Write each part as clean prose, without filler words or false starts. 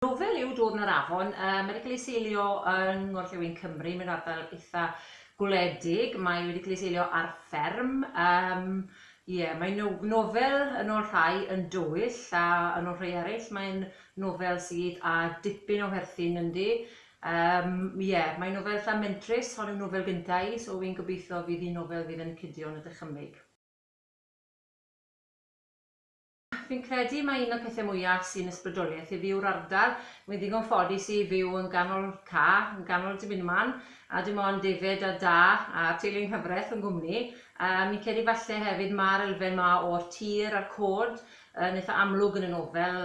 Nofel yw Dod yn yr Afon. Mae wedi cael ei seilio yn Ngorllewin Cymru, mae'n ardal eitha gwledig. Mae wedi cael ei seilio ar fferm. Mae'n nofel yn ôl rhai yn dywyll a yn ôl rhai eraill. Mae'n nofel sydd â dipyn o herthyn yndi. Mae'n nofel eitha mentrus, hon yw nofel gyntaf i, so fi'n gobeithio fydd hi'n nofel fydd yn cydio yn y dychymyg. Fi'n credu mai un o'r pethau mwyaf sy'n ysbrydoliaeth i fyw'r ardal. Mae'n ddigon ffodus i fyw yn ganol ca, yn ganol Dibynman, a dim ond David a Da a teulu'n Nghyfraith yn gwmni. Mi'n credu falle hefyd mae'r elfen yma o'r tir a'r cod yn eitha amlwg yn y nofel.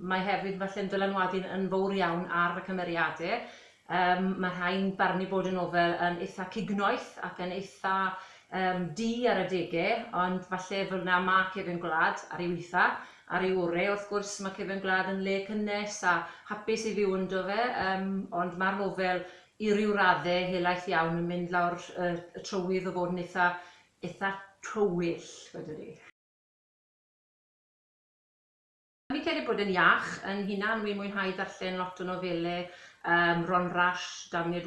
Mae hefyd falle yn dylanwadu yn fawr iawn ar y cymeriadau. Mae rhain barnu bod y nofel yn eitha cignoeth ac yn eitha di ar y degau, ond falle fel yna mae Cefn Gwlad ar ei weitha. Ar ei orau, wrth gwrs, mae Cefn Gwlad yn le cynnes a hapus i fyw ynddo fe, ond mae'r nofel i ryw raddau helaeth iawn yn mynd lawr y trywydd o fod yn eitha tywyll, wedwn ni. Fi'n credu bod yn iach. Yn hunan, wi'n mwynhau darllen lot o nofelau Ron Rash, Daniel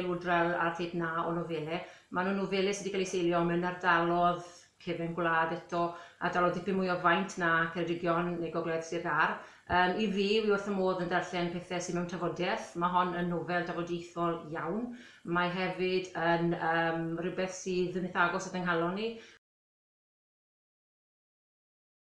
Woodrell a'r Ffeit Na o nofelau. Maen nhw'n nofelau sydd wedi cael ei seilio mewn ardalodd Cefn Gwlad eto, ardalodd dipyn mwy o faint na Ceredigion neu Gogledd Sir Gâr. I fi, wi wrth y modd yn darllen pethau sydd mewn tafodiaeth. Mae hon yn nofel tafodieithol iawn. Mae hefyd yn rhywbeth sydd yn eitha agos at yng nghalon ni.